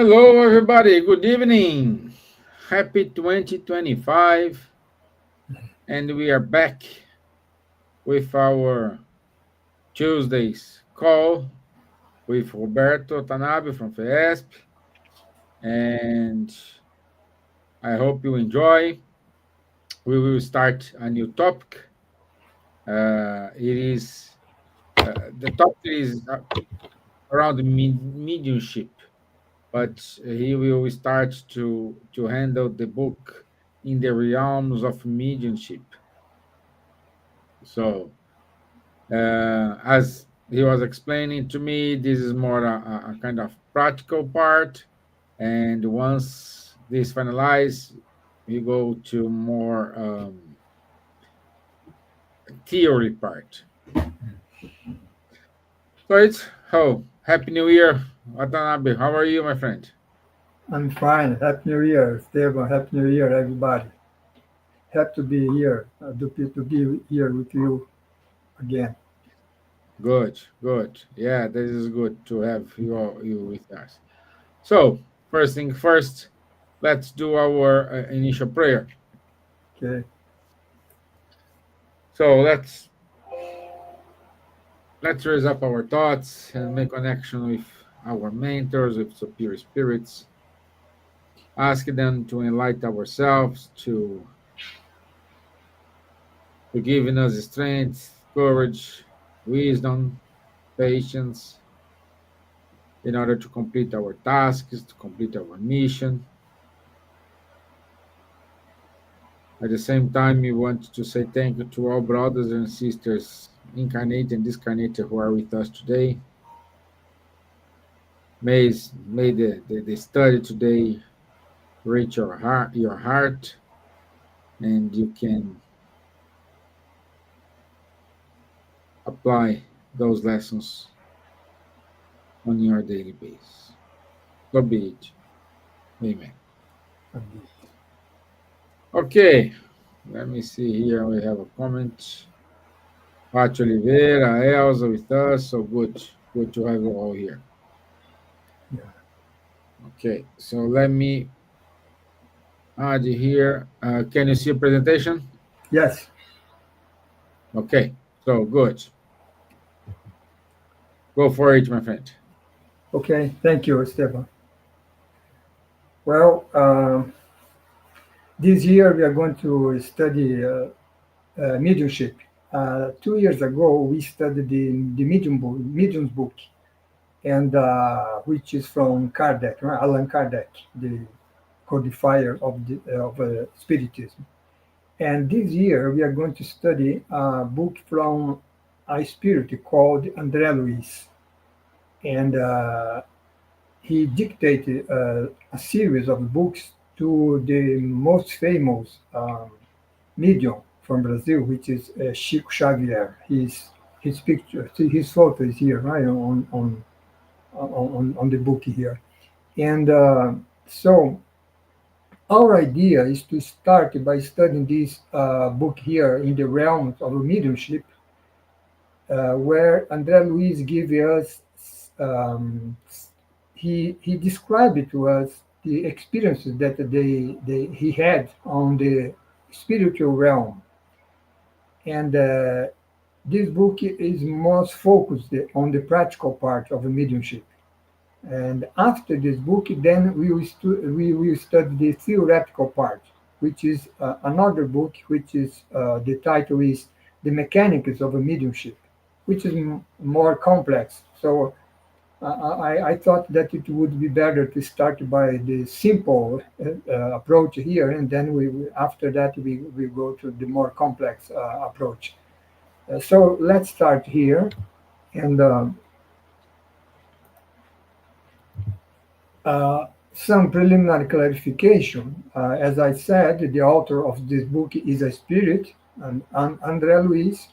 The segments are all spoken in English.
Hello, everybody. Good evening. Happy 2025. And we are back with our Tuesday's call with Roberto Watanabe from FESP. And I hope you enjoy. We will start a new topic. It is the topic is around mediumship, but he will start to handle the book in the realms of mediumship. So, as he was explaining to me, this is more a kind of practical part, and once this finalized, we go to more theory part. So it's happy New Year, Watanabe. How are you, my friend? I'm fine. Happy New Year, Esteban. Happy New Year, everybody. Happy to be here, to be here with you again. Good, good. Yeah, this is good to have you with us. So, first thing first, let's do our initial prayer. Okay. So let's raise up our thoughts and make connection with our mentors, with superior spirits, ask them to enlighten ourselves, to giving us strength, courage, wisdom, patience, in order to complete our tasks, to complete our mission. At the same time, we want to say thank you to all brothers and sisters, incarnate and discarnate, who are with us today. May the study today reach your heart, and you can apply those lessons on your daily basis. So be it. Amen. Okay, let me see here. We have a comment. Pat Oliveira, Elsa with us. So good to have you all here. Yeah. Okay, so let me add here. Can you see a presentation? Yes. Okay, so good. Go for it, my friend. Okay. Thank you, Esteban. Well, this year we are going to study mediumship. 2 years ago, we studied the Medium's book, and which is from Kardec, right? Allan Kardec, the codifier of Spiritism. And this year we are going to study a book from a spirit called André Luiz. And he dictated a series of books to the most famous medium from Brazil, which is Chico Xavier. His picture, his photo is here, right, on the book here. And so our idea is to start by studying this book here in the realms of mediumship, where André Luiz gives us, he described to us the experiences that he had on the spiritual realm. And this book is most focused on the practical part of mediumship. And after this book, then we will study the theoretical part, which is another book, which is the title is The Mechanics of a Mediumship, which is more complex. So I thought that it would be better to start by the simple approach here, and then after that we go to the more complex approach. So let's start here, and some preliminary clarification. As I said, the author of this book is a spirit, and André Luiz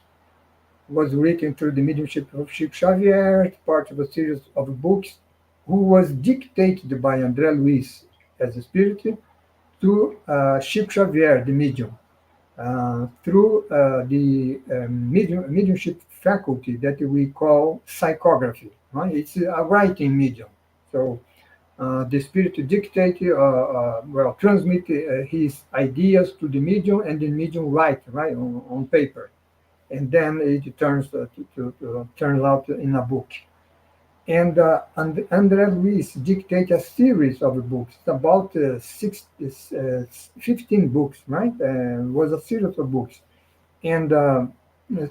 was written through the mediumship of Chico Xavier, part of a series of books, who was dictated by André Luiz as a spirit to Chico Xavier, the medium, through the mediumship faculty that we call psychography. Right? It's a writing medium. So The spirit dictate, well, transmit his ideas to the medium, and the medium write right on paper, and then it turns out in a book. And Andre Luis dictate a series of books, about 15 books, right? Was a series of books. And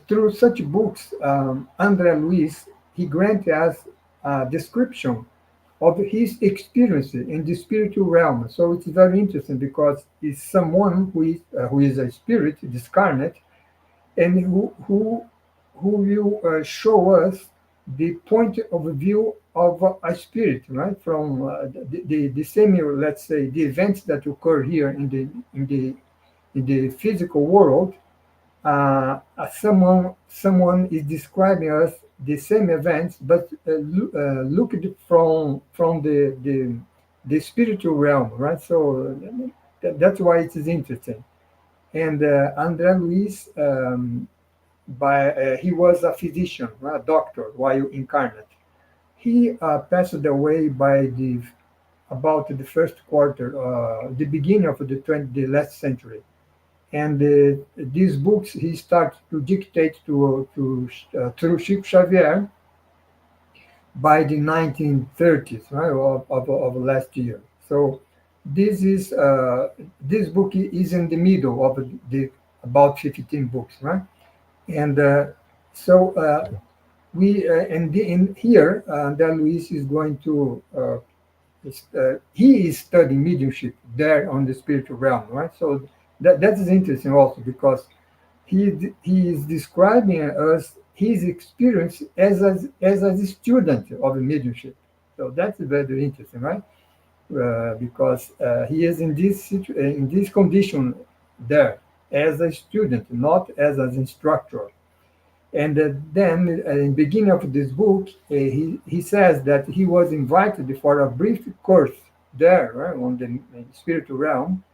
through such books, Andre Luis, he granted us a description of his experience in the spiritual realm. So it's very interesting because it's someone who is a spirit, discarnate, and who will show us the point of view of a spirit, right? From the same, let's say, the events that occur here in the physical world. Someone is describing us the same events, but looked from the spiritual realm, right? So that's why it is interesting. And Andre Luis, he was a physician, a doctor, while incarnate. He passed away by the about the first quarter, the beginning of the last century. And these books he started to dictate through Chico Xavier by the 1930s, right, of last year. So this book is in the middle of the about 15 books, right? And so we in here, Dan Luis is going to he is studying mediumship there on the spiritual realm, right? So that is interesting also because he is describing us his experience as a student of mediumship. So that's very interesting, right? Because he is in in this condition there as a student, not as an instructor. And then, in the beginning of this book, he says that he was invited for a brief course there, right, on the spiritual realm,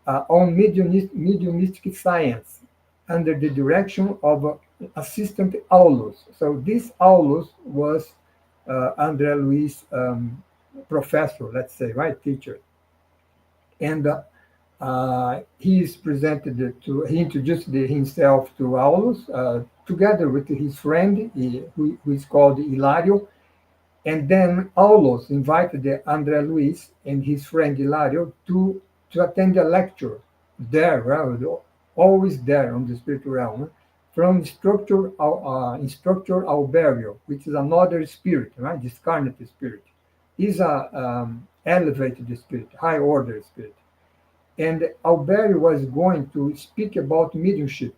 on mediumistic science under the direction of assistant Aulus. So this Aulus was Andre Luis' professor, let's say, right, teacher. And he is presented he introduced himself to Aulus together with his friend, who is called Hilario. And then Aulus invited Andre Luis and his friend Hilario to attend a lecture there, right, always there on the spiritual realm, from instructor Alberio, which is another spirit, right, discarnate spirit. He's a elevated spirit, high order spirit. And Alberio was going to speak about mediumship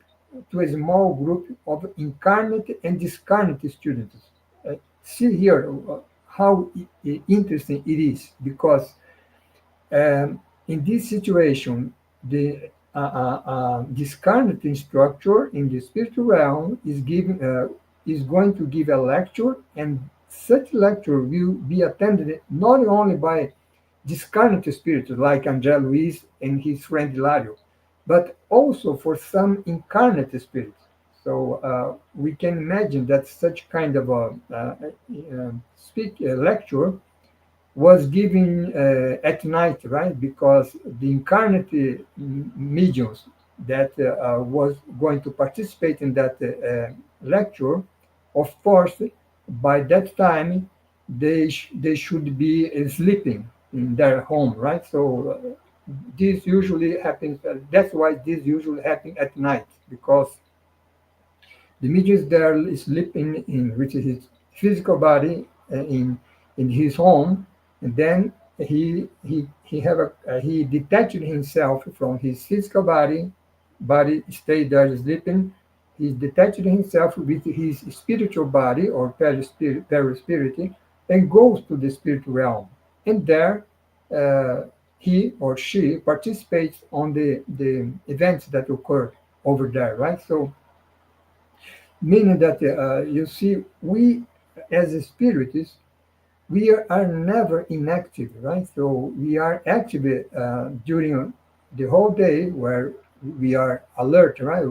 to a small group of incarnate and discarnate students. See here how interesting it is, because in this situation, the discarnate instructor in the spiritual realm is going to give a lecture, and such lecture will be attended not only by discarnate spirits like André Luiz and his friend Hilario, but also for some incarnate spirits. So we can imagine that such kind of a lecture was given at night, right? Because the incarnate mediums that was going to participate in that lecture, of course, by that time they should be sleeping in their home, right? So this usually happens. That's why this usually happens at night, because the medium is there sleeping in which is his physical body in his home, and then he detached himself from his physical body stayed there sleeping. He detached himself with his spiritual body or perispirit and goes to the spiritual realm. And there uh, he or she participates on the events that occur over there, right? So meaning that you see, we as spirits, we are never inactive, right? So we are active during the whole day, where we are alert, right?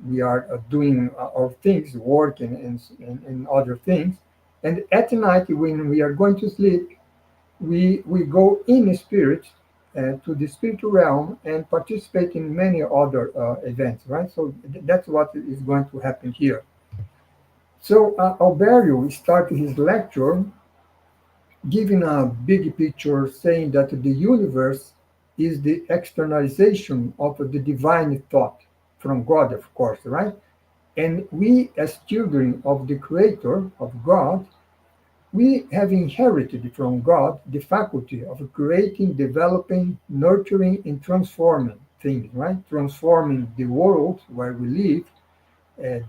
We are doing our things, work and other things. And at night, when we are going to sleep, we go in spirit to the spiritual realm and participate in many other events, right? So that's what is going to happen here. So Alberio started his lecture giving a big picture, saying that the universe is the externalization of the divine thought from God, of course, right? And we, as children of the Creator, of God, we have inherited from God the faculty of creating, developing, nurturing, and transforming things, right? Transforming the world where we live,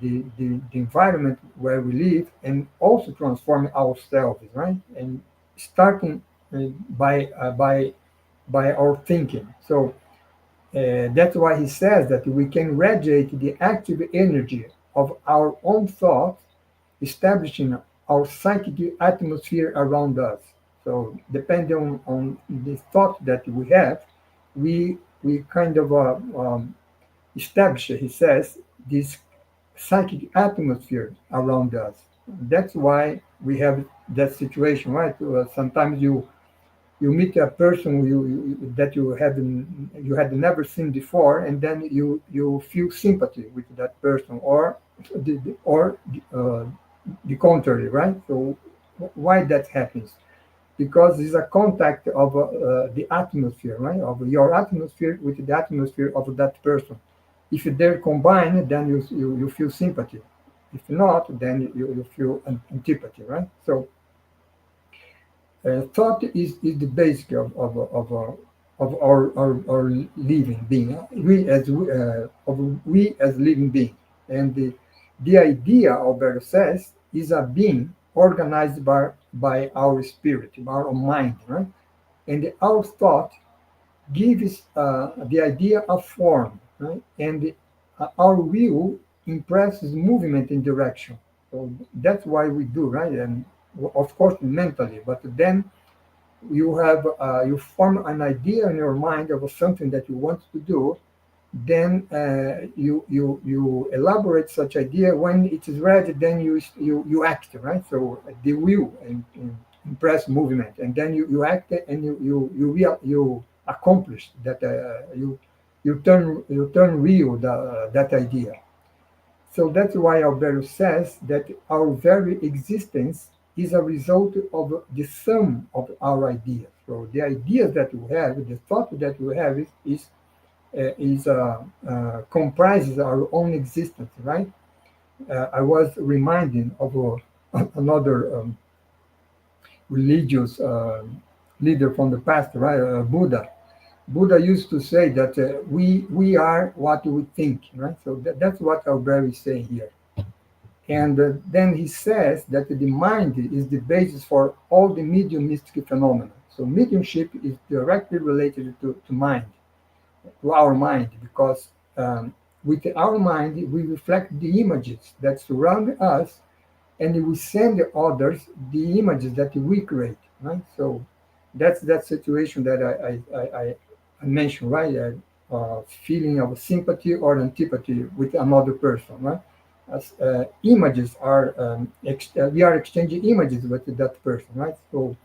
the environment where we live, and also transforming ourselves, right? And starting by our thinking. So that's why he says that we can radiate the active energy of our own thoughts, establishing our psychic atmosphere around us. So depending on the thought that we have, we kind of establish, he says, this psychic atmosphere around us. That's why we have that situation, right? Sometimes you meet a person that you had never seen before, and then you feel sympathy with that person, or the contrary, right? So why that happens? Because it's a contact of the atmosphere, right? Of your atmosphere with the atmosphere of that person. If they're combined, then you feel sympathy. If not, then you feel antipathy, right? So thought is the basic of our living being. We as living being, and the idea, Alberto says, is a being organized by our spirit, our mind, right? And our thought gives the idea of form, right? And our will impresses movement and direction. So that's why we do, right? And of course mentally, but then you form an idea in your mind of something that you want to do, then you elaborate such idea. When it is ready, then you act, right? So the will and impress movement, and then you act, and you accomplish that. You turn real that idea. So that's why Alberto says that our very existence is a result of the sum of our ideas. So the ideas that we have, the thought that we have comprises our own existence, right? I was reminded of another religious leader from the past, right? Buddha. Buddha used to say that we are what we think, right? So that's what Alberto is saying here. And then he says that the mind is the basis for all the mediumistic phenomena. So mediumship is directly related to mind, to our mind, because with our mind we reflect the images that surround us, and we send others the images that we create, right? So that's that situation that I mentioned, right? Feeling of sympathy or antipathy with another person, right? As images are, we are exchanging images with that person, right? So,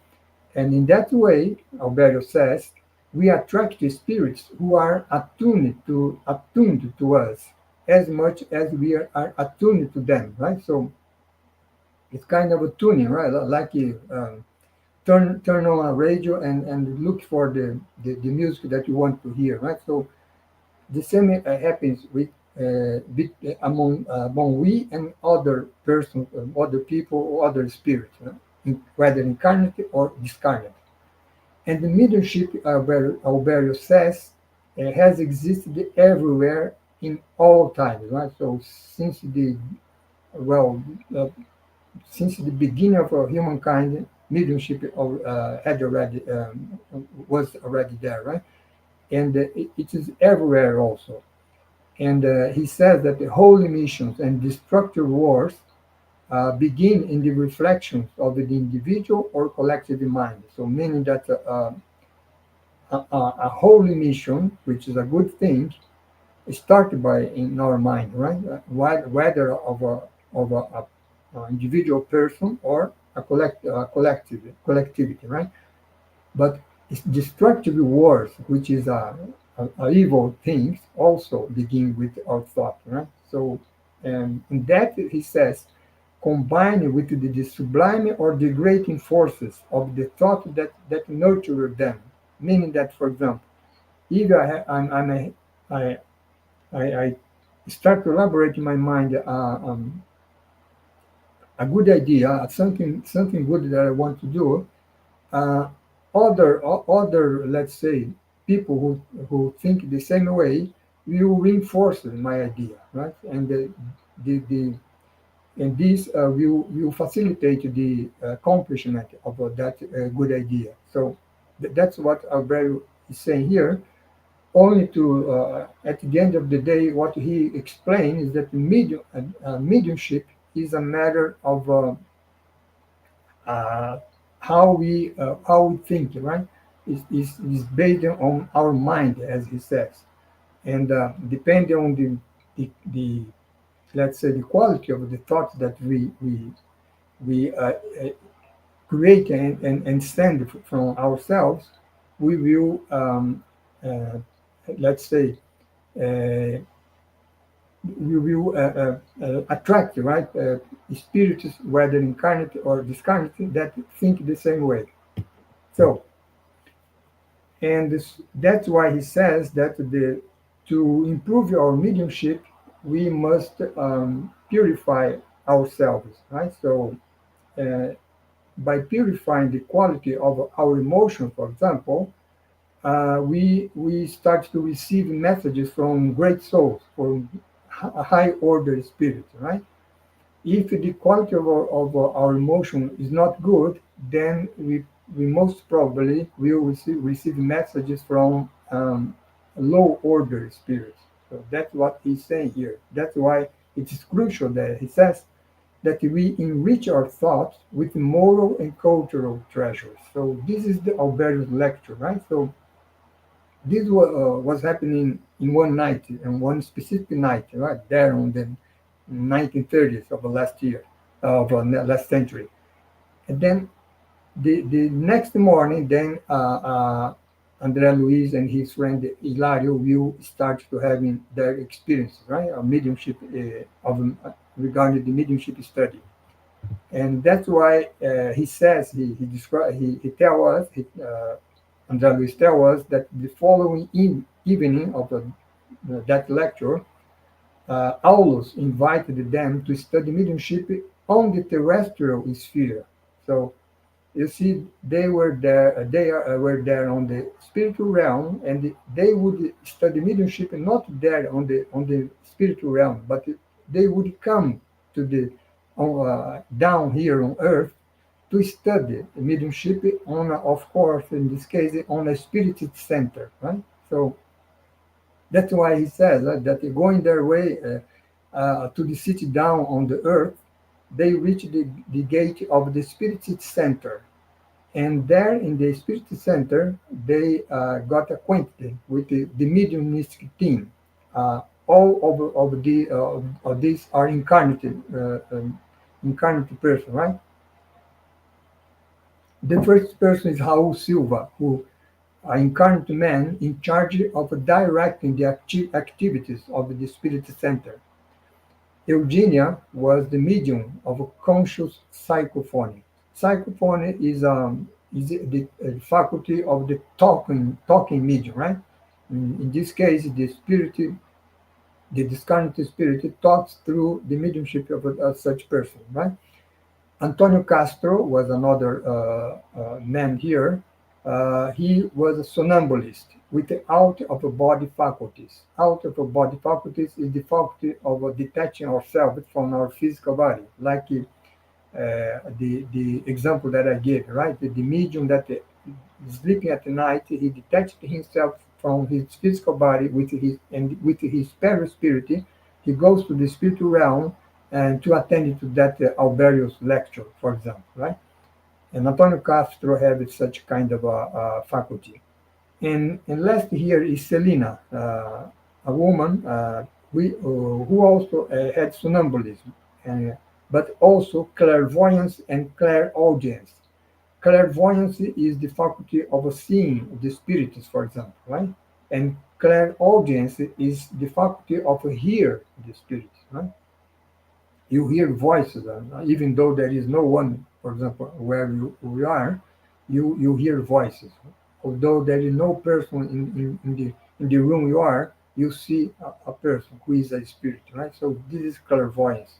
and in that way, Alberto says, we attract the spirits who are attuned to us as much as we are attuned to them, right? So it's kind of a tuning, right? Like you turn on a radio and look for the music that you want to hear, right? So the same happens with among we and other persons, other people, or other spirits, whether incarnate or discarnate. And the mediumship, Alberio says, has existed everywhere in all times, right? So well, uh, since the beginning of humankind, mediumship had already was already there, right? And it is everywhere also. And he says that the holy missions and destructive wars begin in the reflections of the individual or collective mind. So, meaning that a holy mission, which is a good thing, is started by in our mind, right? Whether of a individual person or a collectivity, right? But destructive words, which is a evil thing, also begin with our thought. Right? So, and that he says, combined with the sublime or degrading forces of the thought that nurture them. Meaning that, for example, if I, I start to elaborate in my mind a good idea, something good that I want to do, uh, other, let's say, people who think the same way will reinforce my idea, right? And the and this will facilitate the accomplishment of that good idea. So that's what Alberto is saying here. Only to at the end of the day, what he explained is that mediumship is a matter of uh, how we think, right? Is based on our mind, as he says, and depending on the let's say the quality of the thoughts that we create and send from ourselves, we will uh, let's say uh, we will attract, right, spirits, whether incarnate or discarnate, that think the same way. So, and that's why he says that to improve our mediumship, we must purify ourselves, right? So, uh, by purifying the quality of our emotion, for example, we start to receive messages from great souls, from high order spirits, right? If the quality of our emotion is not good, then we most probably will receive messages from low order spirits. So that's what he's saying here. That's why it is crucial that he says that we enrich our thoughts with moral and cultural treasures. So this is the Alberto's lecture, right? So this was happening in one night, and one specific night, right there on the 1930s of the last year, of last century. And then the next morning, then Andrea Luis and his friend Hilario will start to having their experiences, right? A mediumship regarding the mediumship study. And that's why he says, he describe, he tell us, Andrea Luis tell us that the following evening of that lecture, Aulus invited them to study mediumship on the terrestrial sphere. So you see, they were there. Were there on the spiritual realm, and they would study mediumship not there on the spiritual realm, but they would come to the down here on Earth to study mediumship on, of course, in this case, on a spirit center, right? So that's why he says that going their way to the city down on the earth, they reach the gate of the spirit center. And there in the spirit center, they got acquainted with the mediumistic team. All of these are incarnate person, right? The first person is Raul Silva, who incarnate man in charge of directing the activities of the spirit center. Eugenia was the medium of conscious psychophony. Psychophony is the faculty of the talking medium, right? In this case, the discarnate spirit talks through the mediumship of such person, right? Antonio Castro was another man here. He was a somnambulist with out of body faculties. Out of body faculties is the faculty of detaching ourselves from our physical body, like the example that I gave, right? The medium that sleeping at night, he detached himself from his physical body with his perispirit. He goes to the spiritual realm and to attend to that Alberio's lecture, for example, right? And Antonio Castro had such kind of a faculty. And last here is Selina, a woman who also had somnambulism, but also clairvoyance and clairaudience. clairvoyance is the faculty of seeing the spirits, for example, right? And clairaudience is the faculty of hear the spirits, right? You hear voices, even though there is no one, for example, where we are, you hear voices. Although there is no person in the room you are, you see a person who is a spirit, right? So this is clairvoyance.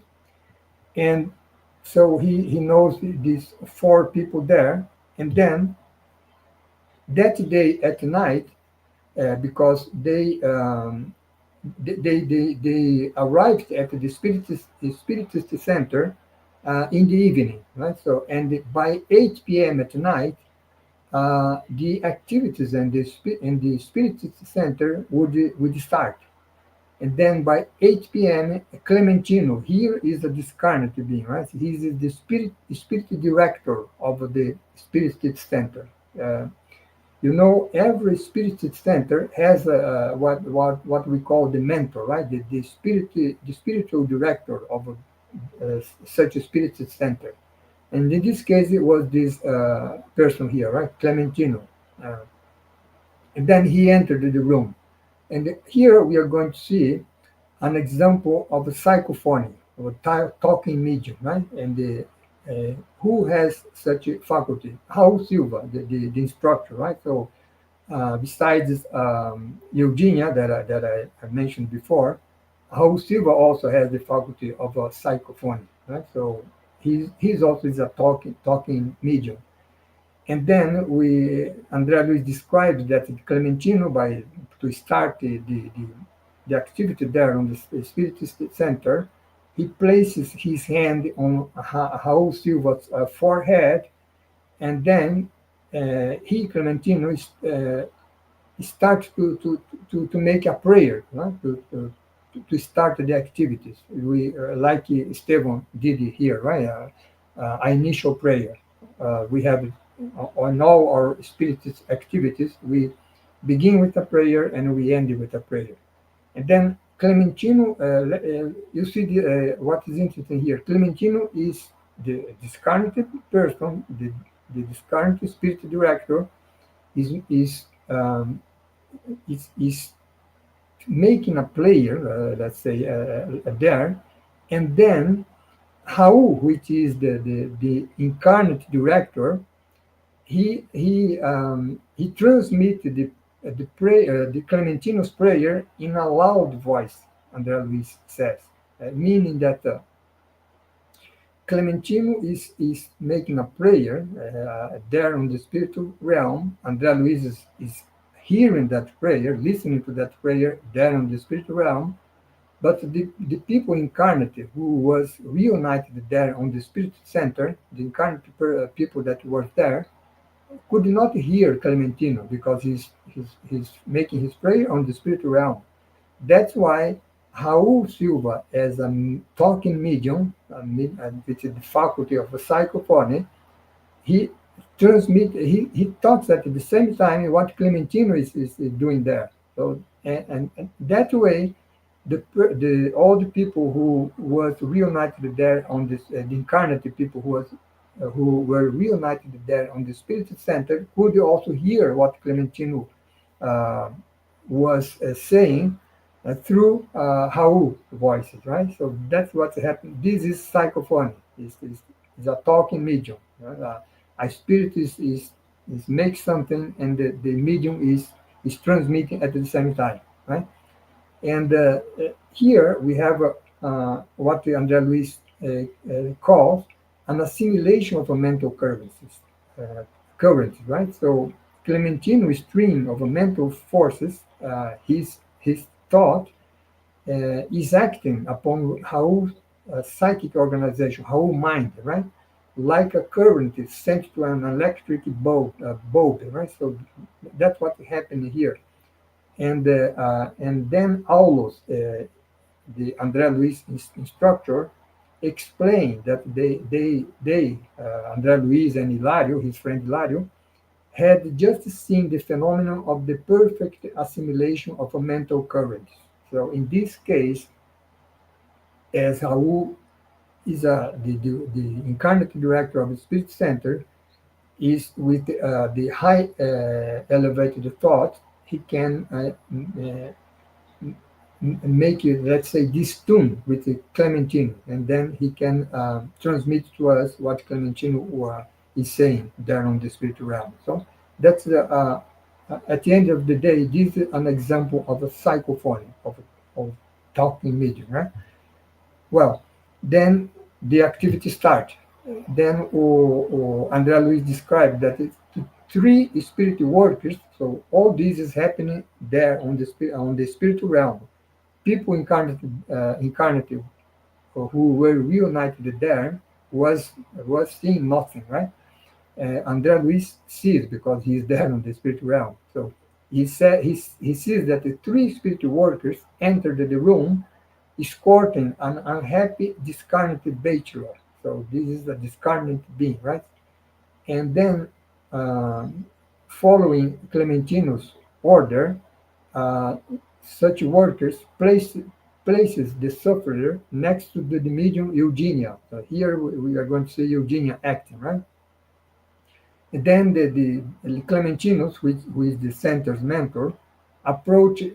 And so he knows these four people there. And then that day at night, because they arrived at the spiritist center in the evening, right? So, and by 8 p.m. at night, the activities in the spiritist center would start. And then by 8 p.m., Clementino, here is a discarnate being, right? He is the spirit director of the spiritist center. Uh, every spirit center has what we call the mentor, right? The spiritual director of such a spirit center. And in this case, it was this person here, right? Clementino. Uh, and then he entered the room. And here we are going to see an example of a psychophony, of a talking medium, right? And who has such a faculty? Raul Silva, the instructor, right? So besides Eugenia that I mentioned before, Raul Silva also has the faculty of psychophony, right? So he's also is a talking medium. And then Andrea Luis described that Clementino, by to start the activity there on the Spiritist Center, he places his hand on Raul Silva's forehead, and then Clementino, start to make a prayer, no? To start the activities. We like Esteban did here, right? An initial prayer. We have on all our spiritist activities. We begin with a prayer and we end with a prayer. And then Clementino, you see what is interesting here. Clementino is the discarnated person, the discarnated spirit director is making a player, let's say, there, and then Raul, which is the incarnate director, he transmitted the prayer, the Clementino's prayer in a loud voice. Andrea Luis says, meaning that Clementino is making a prayer there on the spiritual realm. Andrea Luis is hearing that prayer, listening to that prayer there on the spiritual realm. But the people incarnate who was reunited there on the spirit center, the incarnate people that were there, could not hear Clementino because he's making his prayer on the spiritual realm. That's why Raul Silva, as a talking medium, which is the faculty of psychophony, he he talks at the same time what Clementino is doing there. So and that way, the all the people who was reunited there on this the incarnate people who were reunited there on the spirit center could also hear what Clementino uh, was saying through Raul voices, right? So that's what happened. This is psychophony. Is a talking medium. Right? A spirit is makes something, and the medium is transmitting at the same time, right? And here we have what Andrea Luis calls an assimilation of a mental currents, right? So Clementino's stream of mental forces, his thought is acting upon how psychic organization, how mind, right? Like a current is sent to an electric bulb, right? So that's what happened here. And then Aulos, the Andrea Luis instructor, explained that Andrea Luis and Hilario, his friend Hilario, had just seen the phenomenon of the perfect assimilation of a mental current. So in this case, as Raul is the incarnate director of the Spirit Center, is with the high elevated thought, he can make it, let's say, this tune with the Clementine, and then he can transmit to us what Clementine is saying there on the spiritual realm. So that's at the end of the day, this is an example of a psychophony, of talking medium, right? Well, then the activity starts. Then Andrea Luis described that it's three spiritual workers. So all this is happening there on the spiritual realm. People incarnated who were reunited there was seeing nothing, right? Andrea Luis sees because he's there on the spiritual realm. So he sees that the three spiritual workers entered the room escorting an unhappy discarnated bachelor. So this is a discarnate being, right? And then, following Clementino's order, uh, such workers places the sufferer next to the medium Eugenia. So here we are going to say Eugenia acting, right? And then the Clementinos, who is the center's mentor, approaches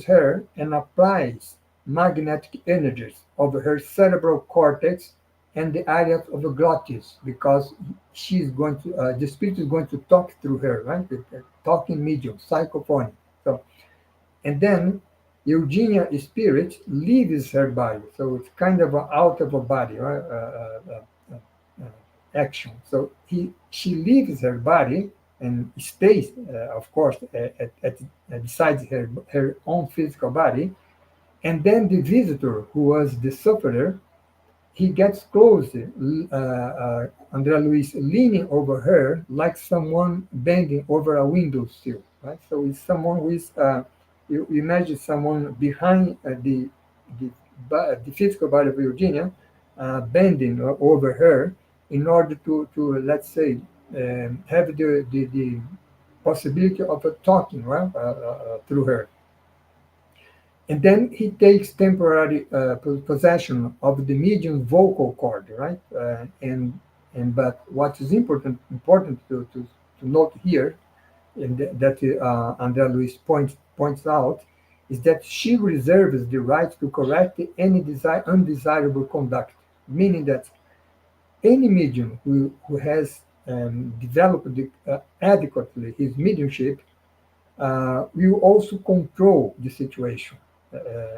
her and applies magnetic energies over her cerebral cortex and the areas of the glottis, because the spirit is going to talk through her, right? The talking medium, psychophony. So, and then Eugenia spirit leaves her body, so it's kind of a out of a body, right? Action. So she leaves her body and stays, of course, besides her own physical body. And then the visitor, who was the sufferer, he gets closer. Andrea Luis leaning over her like someone bending over a window sill, right? So it's someone who is, you imagine someone behind the, the physical body of Virginia, bending over her in order to let's say, have the possibility of talking, right, through her. And then he takes temporary possession of the medium's vocal cord, right? And but what is important to note here, and that Andrea Luis points out, is that she reserves the right to correct any undesirable conduct, meaning that any medium who has developed adequately his mediumship will also control the situation.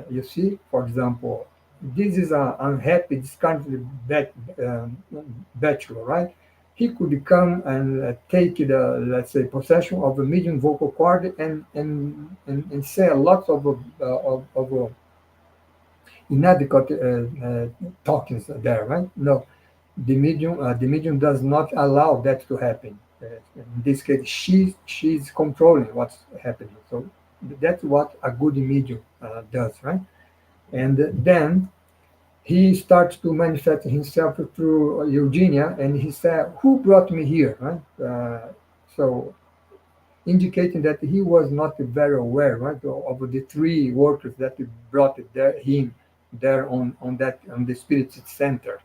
You see, for example, this is an unhappy, discarded bachelor, right? He could come and take the, let's say, possession of a medium vocal cord and say a lot of inadequate talkings there, right? No, the medium does not allow that to happen. In this case, she's controlling what's happening. So that's what a good medium does, right? And then he starts to manifest himself through Eugenia, and he said, "Who brought me here?" Right? So indicating that he was not very aware, right, of the three workers that brought him there on the spirit center.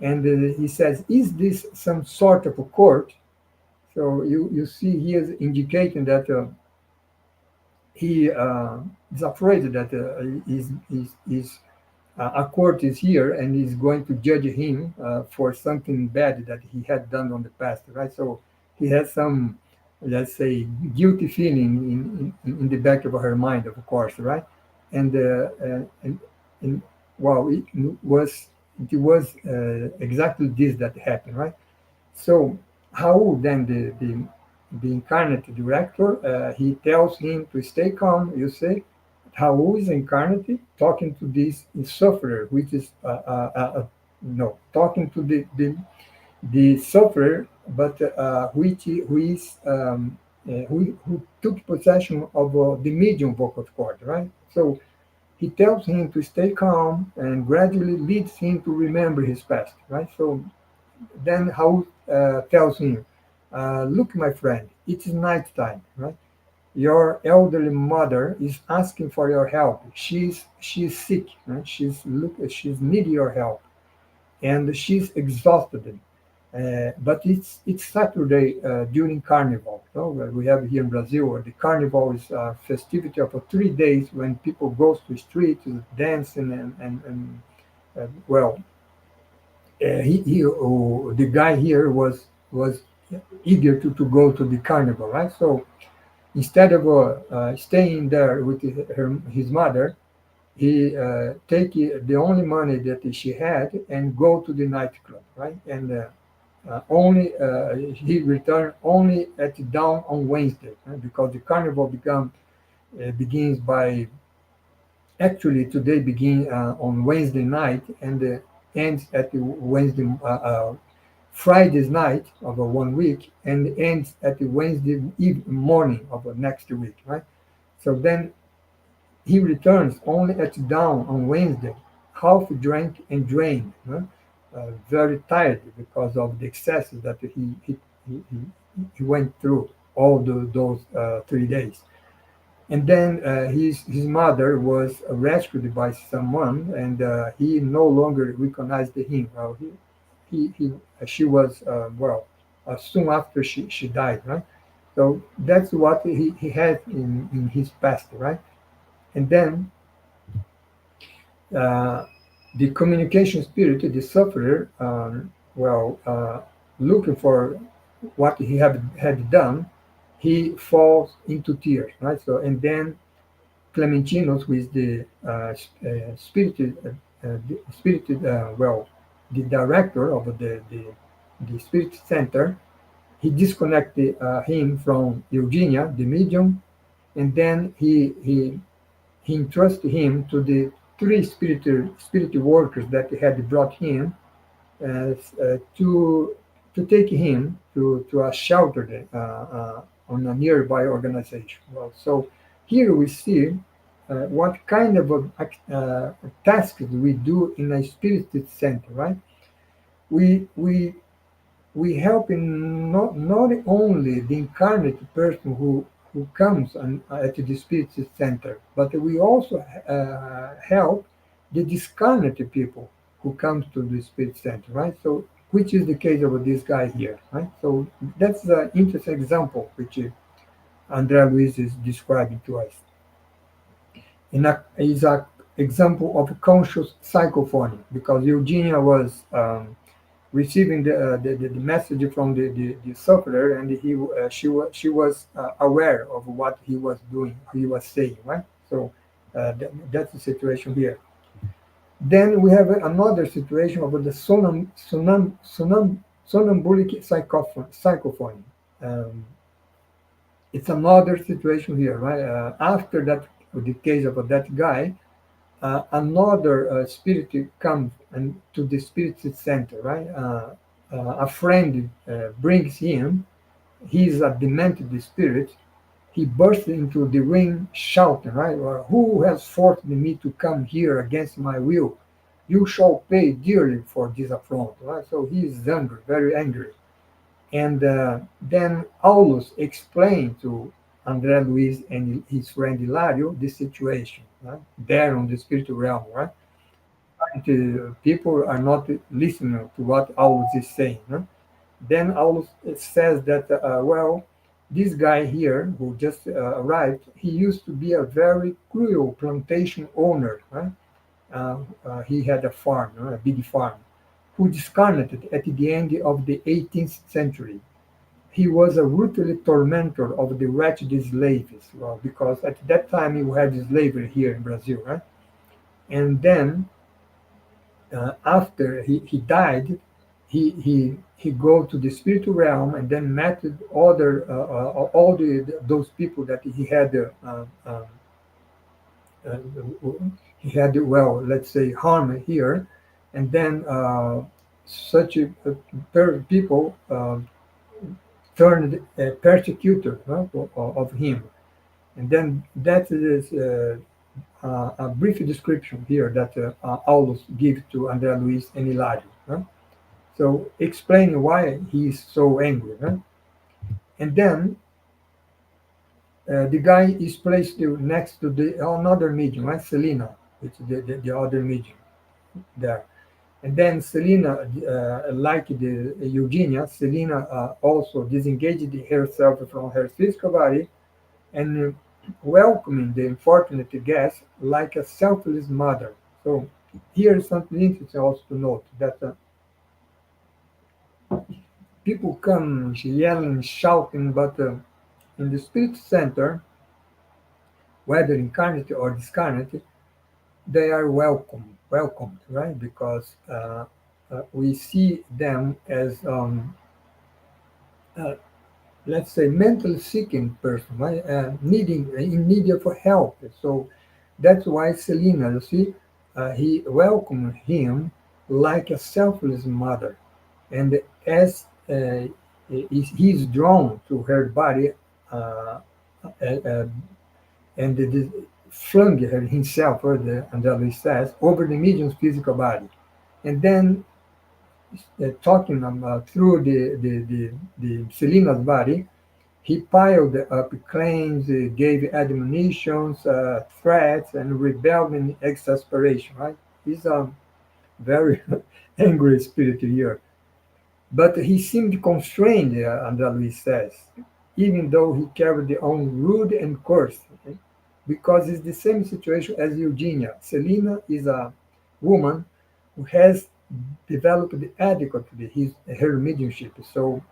And he says, "Is this some sort of a court?" So you see he is indicating that he is afraid that a court is here and is going to judge him for something bad that he had done on the past, right? So he has some, let's say, guilty feeling in the back of her mind, of course, right? And and well, it was exactly this that happened, right? So Raul, then the incarnate director, he tells him to stay calm. You say, Raul is incarnate talking to this sufferer, which is no, talking to the sufferer, but who took possession of the medium vocal cord, right? So he tells him to stay calm and gradually leads him to remember his past, right? So then Raul tells him, "Look, my friend, it is night time, right? Your elderly mother is asking for your help. She's sick, right? She's needing your help, and she's exhausted. But it's Saturday during Carnival. So we have here in Brazil, the Carnival is a festivity of 3 days when people go to the street to dance and well, the guy here was eager to go to the carnival, right? So instead of staying there with his mother, he take the only money that she had and go to the nightclub, right? And only he returned only at dawn on Wednesday, right? Because the carnival begins by actually today begin on Wednesday night and ends at the Friday's night of 1 week and ends at the morning of the next week, right? So then he returns only at dawn on Wednesday, half drank and drained, very tired because of the excesses that he went through all those 3 days. And then his mother was rescued by someone, and he no longer recognized him. She was soon after she died, right? So that's what he had in his past, right? And then uh, the communication spirit, the sufferer, looking for what he had done, he falls into tears, right? So and then Clementinos, who is the the director of the spirit center, he disconnected him from Eugenia, the medium, and then he entrusted him to the three spirit workers that had brought him to take him to a shelter on a nearby organization. Well, so here we see what kind of tasks we do in a spirit center, right? We we we help in not only the incarnate person who comes at the spirit center, but we also help the discarnate people who comes to the spirit center, right? So, which is the case of this guy here, right? So that's an interesting example which Andrea Luiz is describing to us. Is an example of conscious psychophony because Eugenia was receiving the message from the sufferer, and she was aware of what he was doing, he was saying, right? So that's the situation here. Then we have another situation of the sonambulic psychophony. Um, it's another situation here, right? After that, the case of that guy, another spirit comes and to the spirit center, right? A friend brings him. He's a demented spirit. He bursts into the ring shouting, right? Or, who has forced me to come here against my will? You shall pay dearly for this affront, right? So he is angry, very angry. And then Aulus explained to André Luiz and his friend Hilario the situation, right? There on the spiritual realm, right? And people are not listening to what Aulus is saying. Huh? Then Aulus says that, this guy here who just arrived, he used to be a very cruel plantation owner. Right? He had a farm, a big farm, who discarnated at the end of the 18th century. He was a ruthless tormentor of the wretched slaves, well, because at that time you had slavery here in Brazil, right? And then after he died, he go to the spiritual realm and then met other all those people that uh, he had, well, let's say, harm here, and then such people turned persecutor, right, of him. And then that is a brief description here that Aulus gives to Andrea Luiz and Hilario. Huh? So explaining why he is so angry. Huh? And then the guy is placed next to the another medium, right? Selena, which is the other medium there. And then Selena, like the Eugenia, Selena also disengaged herself from her physical body and welcoming the unfortunate guest like a selfless mother. So here is something interesting also to note that people come yelling, shouting, but in the spirit center, whether incarnate or discarnate, they are welcomed, right? Because we see them as uh, let's say mentally seeking person, right? Needing in need of help. So that's why Selena, you see, he welcomed him like a selfless mother, and as he's drawn to her body, uh, uh, uh, and flung her himself, or the Andalus says, over the medium's physical body, and then talking through the Selena's body, he piled up claims, gave admonitions, threats, and rebelled in exasperation. Right? He's a very angry spirit here. But he seemed constrained, Andalus says, even though he carried on rude and coarse, okay? Because it's the same situation as Eugenia. Selena is a woman who has developed adequately her mediumship. So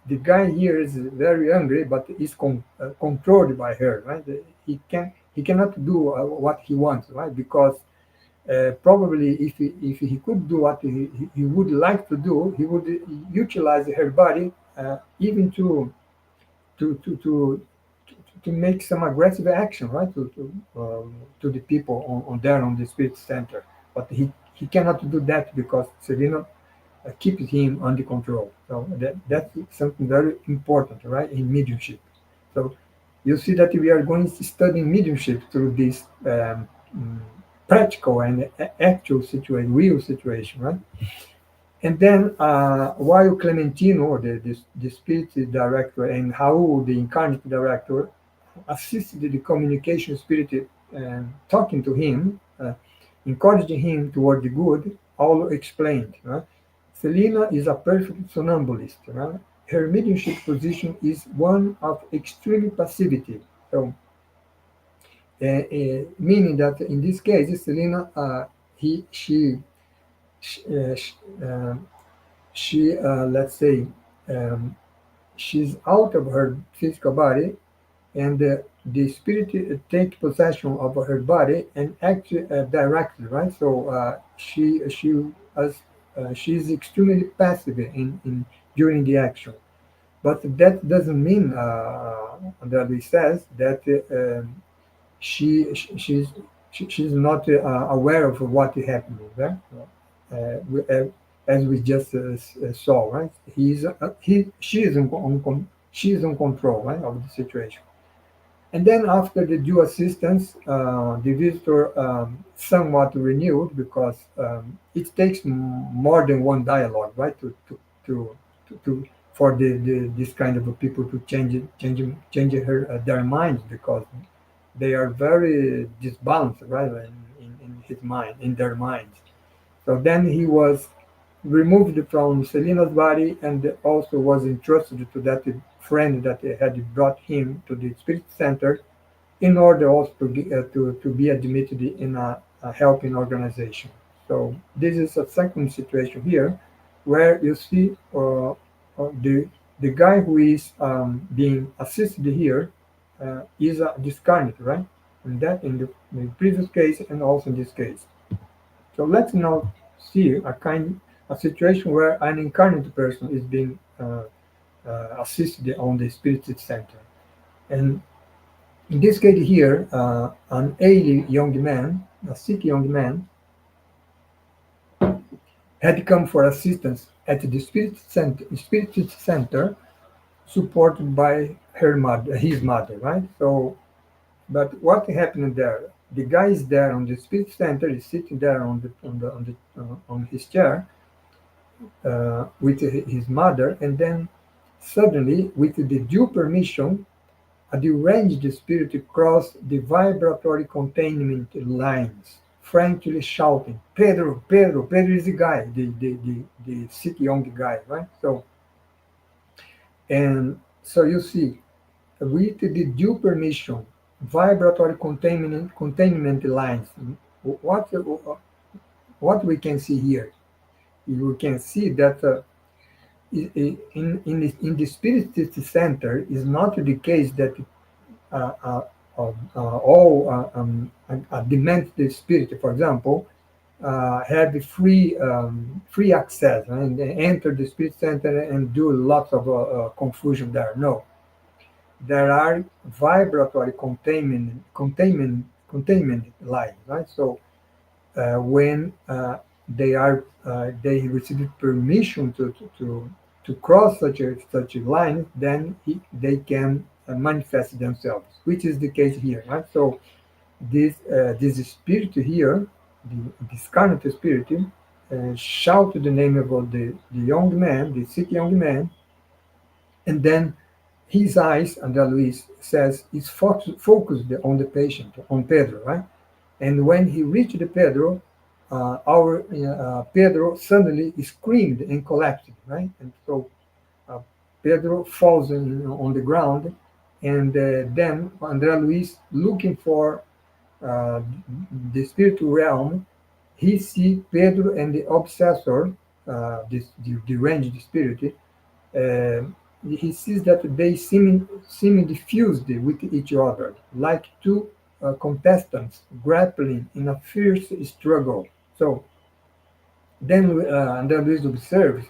the guy here is very angry, but is controlled by her, right? He cannot do what he wants, right? Because probably if he could do what he would like to do, he would utilize her body even to to to to make some aggressive action, right? To the people on the spirit center, but he cannot do that because Serena keeps him under control. So that's something very important, right, in mediumship. So you see that we are going to study mediumship through this mm, practical and actual situation, real situation, right? And then while Clementino, the spirit director, and Raul, the incarnate director, assisted the communication spirit, talking to him, encouraging him toward the good, all explained. Right? Selena is a perfect somnambulist. Right? Her mediumship position is one of extreme passivity. So, meaning that in this case, Selena, he, she, uh, she let's say, um, she's out of her physical body, and the spirit take possession of her body and act directly, right? So she's extremely passive in during the action, but that doesn't mean that he says that she she's she's not aware of what happened, right? As we just saw, right? She is she is on control, right, of the situation. And then after the due assistance, the visitor somewhat renewed because it takes more than one dialogue, right, to for this kind of people to their minds, because they are very disbalanced, right, in his mind, in their minds. So then he was removed from Selena's body and also was entrusted to that friend that had brought him to the spirit center in order also to be admitted in a helping organization. So this is a second situation here where you see the guy who is being assisted here is a discarnate, right? And that in the previous case and also in this case. So let's now see a situation where an incarnate person is being assisted on the spirit center. And in this case here, an ailing young man, a sick young man, had come for assistance at the spirit center supported by his mother, right? So, but what happened there? The guy is there on the spirit center, is sitting there on his chair with his mother, and then suddenly, with the due permission, a deranged spirit crossed the vibratory containment lines frantically shouting, Pedro, Pedro, Pedro is the guy, the sick young guy, right? So you see, with the due permission, vibratory containment lines, what, what we can see here? You can see that in the spirit center is not the case that all a demented spirit, for example, have free access and enter the spirit center and do lots of confusion there. No, there are vibratory containment lines, right? So when they receive permission to cross such a line, then they can manifest themselves, which is the case here, right? So this spirit here, this carnal spirit, shout the name of the young man, the sick young man, and then his eyes, André Luis says, is focused on the patient, on Pedro, right? And when he reached Pedro, our Pedro suddenly screamed and collapsed, right? And so uh, Pedro falls on the ground, and then André Luis, looking for uh, the spiritual realm, he sees Pedro and the obsessor, the deranged spirit, uh, he sees that they seem fused with each other, like two contestants grappling in a fierce struggle. So then André Luiz observes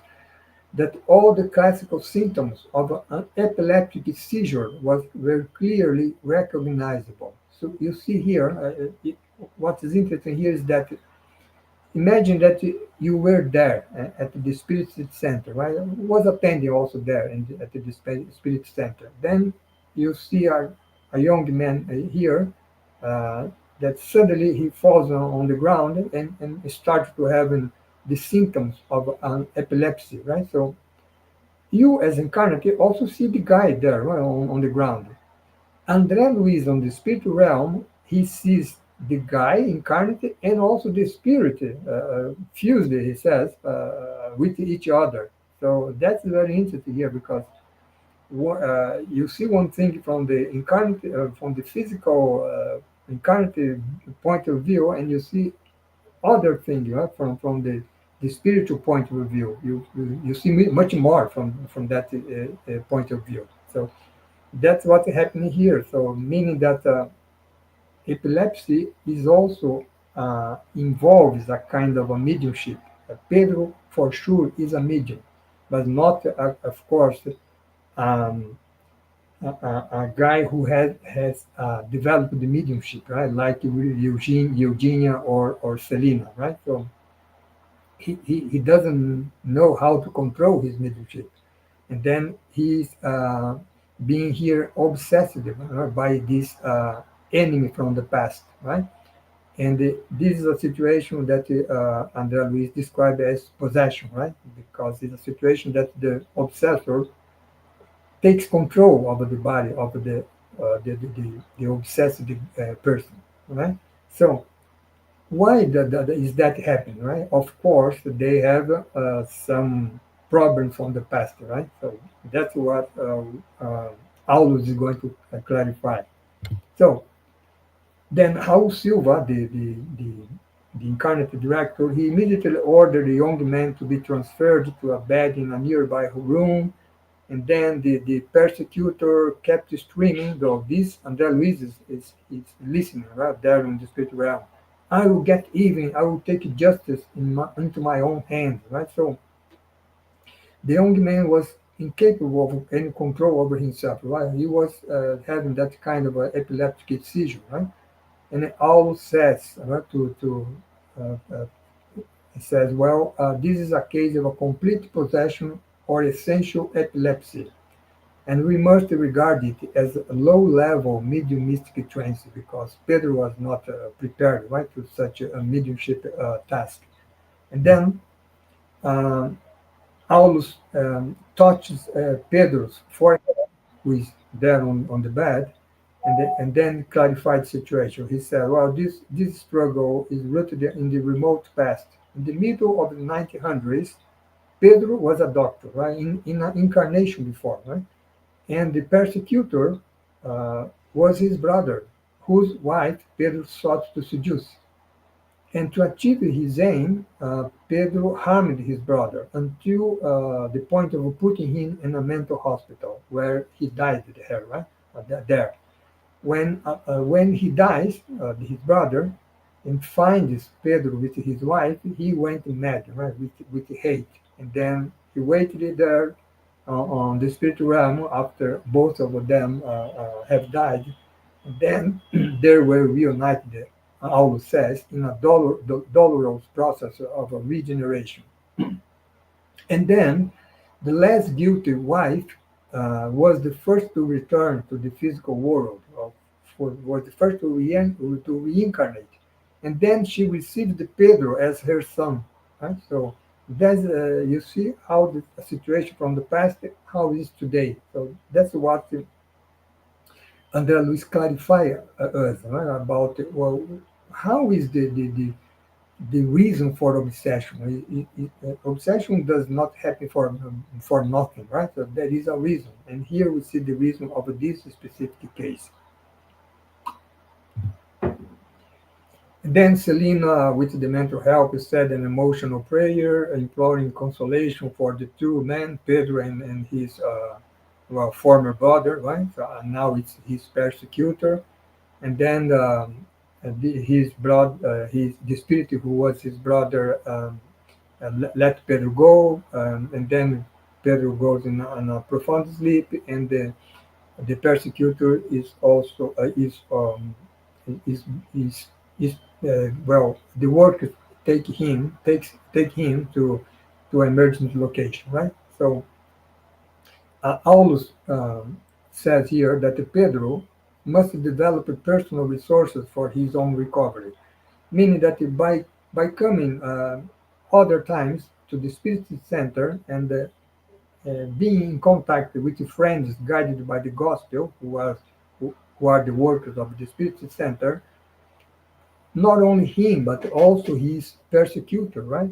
that all the classical symptoms of an epileptic seizure was very clearly recognizable. So you see here, what is interesting here is that imagine that you were there at the Spirit Center, right? I was attending also there at the Spirit Center. Then you see a young man here uh, that suddenly he falls on the ground and starts to have the symptoms of an epilepsy, right? So you as incarnate also see the guy there, right, on the ground. André Luiz on the spirit realm, he sees the guy incarnate and also the spirit fused, he says, with each other. So that's very interesting here because you see one thing from the incarnate, from the physical incarnate point of view, and you see other thing, right, from the spiritual point of view. You see much more from that point of view. So that's what's happening here. So meaning that epilepsy is also involves a kind of a mediumship. Pedro, for sure, is a medium, but not, of course, um, a guy who has developed the mediumship, right? Like Eugenia or Selena, right? So he doesn't know how to control his mediumship, and then he's being here obsessed by this enemy from the past, right? And this is a situation that André Luiz described as possession, right? Because it's a situation that the obsessor takes control over the body of the obsessed person, right? So why is that happening, right? Of course, they have some problems from the past, right? So that's what Aulus is going to clarify. So then Raul Silva, the incarnate director, he immediately ordered the young man to be transferred to a bed in a nearby room, and then the persecutor kept screaming, though this André Luiz is listening right there in the spirit realm. I will get even, I will take justice into my own hands, right? So the young man was incapable of any control over himself, right? He was having that kind of epileptic seizure, right? And it all says, right, uh, uh, it says, well, this is a case of a complete possession or essential epilepsy, and we must regard it as a low-level mediumistic trance because Pedro was not prepared, right, to such a mediumship task. And then um, Aulus touches Pedro's forehead, who is there on the bed, and then clarified the situation. He said, well, this struggle is rooted in the remote past. In the middle of the 1900s, Pedro was a doctor, right, in an incarnation before, right? And the persecutor was his brother, whose wife Pedro sought to seduce. And to achieve his aim, Pedro harmed his brother until the point of putting him in a mental hospital, where he died there, right? There. When he dies, his brother, and finds Pedro with his wife, he went mad, right, with hate. And then he waited there on the spiritual realm after both of them have died. And then they were reunited, Allan says, in a dolorous process of regeneration. And then the less guilty wife was the first to return to the physical world, was the first to reincarnate. And then she received Pedro as her son. Right? So that's, you see how the situation from the past, how it is today. So that's what André Luiz clarify us, right, about, well, how is the reason for obsession. Obsession does not happen for nothing, right? So there is a reason, and here we see the reason of this specific case. And then Selena, with the mental help, said an emotional prayer, imploring consolation for the two men, Pedro and his well, former brother, right? So now it's his persecutor, and then his brother, the spirit who was his brother. Let Pedro go, and then Pedro goes in a profound sleep, and the persecutor is also is is is well, the workers take him to emergency location, right? So Aulus says here that Pedro must develop personal resources for his own recovery, meaning that by coming other times to the spirit center and being in contact with friends guided by the gospel, who are the workers of the spirit center, not only him but also his persecutor, right,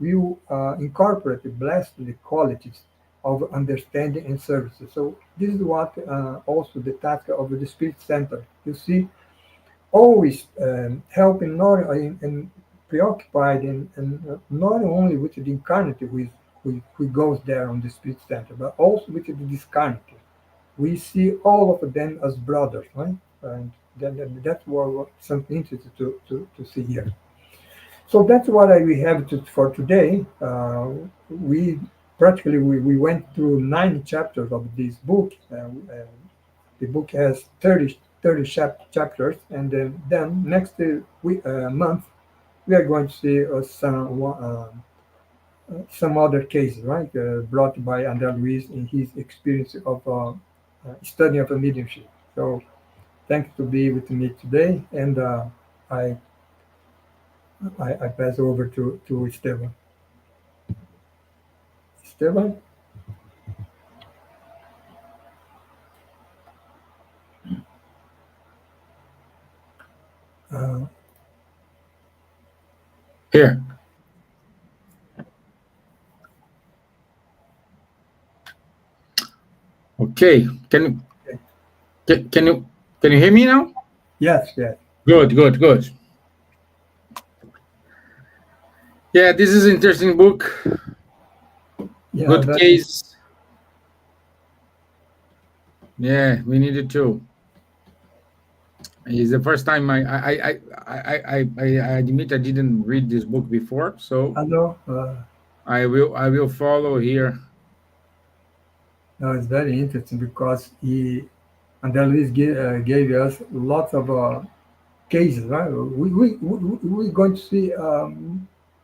will incorporate the blessed qualities of understanding and services. So this is what also the task of the spirit center. You see, always helping not and preoccupied and not only with the incarnate who goes there on the spirit center, but also with the discarnate. We see all of them as brothers, right? And that's what something interesting to see here. So that's what we have for today. We practically we went through 9 chapters of this book. The book has 30 chapters, and then next month we are going to see some other cases, right, brought by André Luiz in his experience of study of a mediumship. So thanks to be with me today, and I, I pass over to Esteban. Esteban? Uh, Here. Okay. Can you hear me now? yes, yes. Good, good, good. Yeah, this is an interesting book. Yeah, Good but case. Yeah, we needed to. It's the first time I admit I didn't read this book before, so I know I will follow here. no, it's very interesting because André Luiz gave us lots of cases, right? We're going to see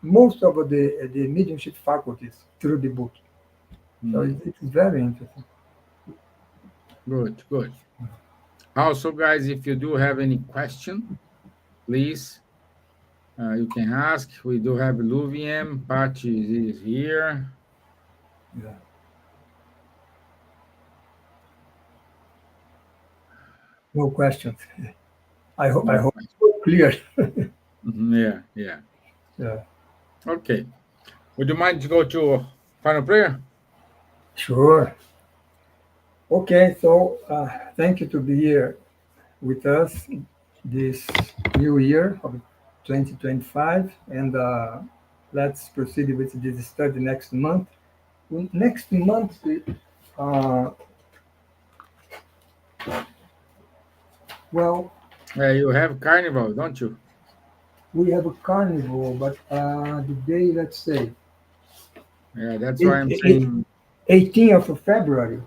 most of the mediumship faculties through the book. So Hmm. it's very interesting. Good, good. Also, guys, if you do have any question, please you can ask. We do have Louviam, Pachi is here. Yeah. No questions. I No hope question. it's clear. Mhm, yeah, yeah. Yeah, Okay. Would you mind to go to final prayer? sure. Okay, so thank you to be here with us this new year of 2025, and let's proceed with this study next month. Next month, uh, well, You have carnival, don't you? we have a carnival, but the day, let's say, Yeah, that's why I'm saying 18th of February.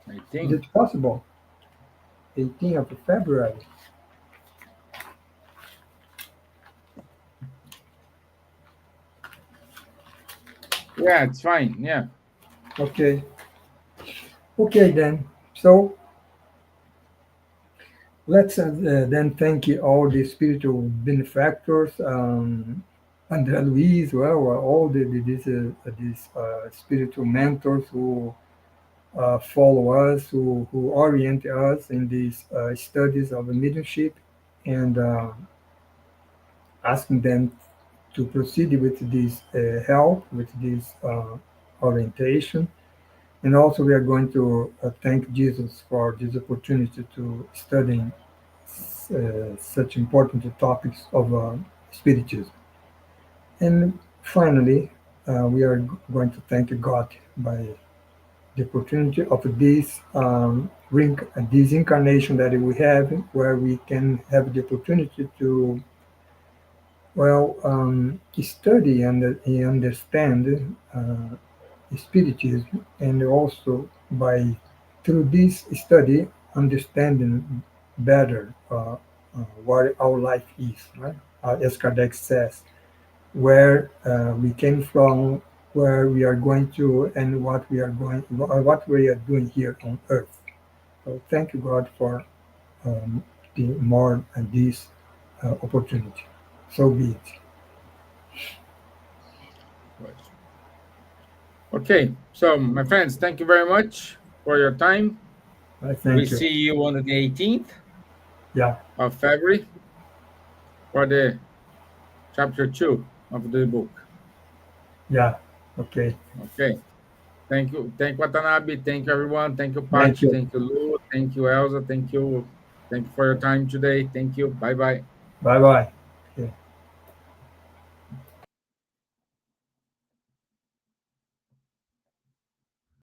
Is 18. it possible? 18th of February. Yeah, it's fine. Yeah. Okay. Okay, then. So let's then thank you all the spiritual benefactors, Andrea Luis, well, all these spiritual mentors who follow us, who orient us in these studies of the mediumship, and asking them to proceed with this help, with this orientation. And also, we are going to thank Jesus for this opportunity to study such important topics of spiritism. And finally, we are going to thank God by the opportunity of this incarnation that we have, where we can have the opportunity to, well, study and understand spiritism, and also by through this study understanding better what our life is, right? As Kardec says, where we came from, where we are going to, and what we are doing here on earth. So thank you, God, for the more and this opportunity. So be it. Good. Okay. So, my friends, thank you very much for your time. I We thank you. see you on the 18th Yeah, of February for the chapter 2 of the book. yeah. Okay. Okay. Thank you. Thank Watanabe. Thank you, everyone. Thank you, Thank Pachi. you. Thank you, Lou. Thank you, Elsa. Thank you. Thank you for your time today. Thank you. Bye bye. Bye bye.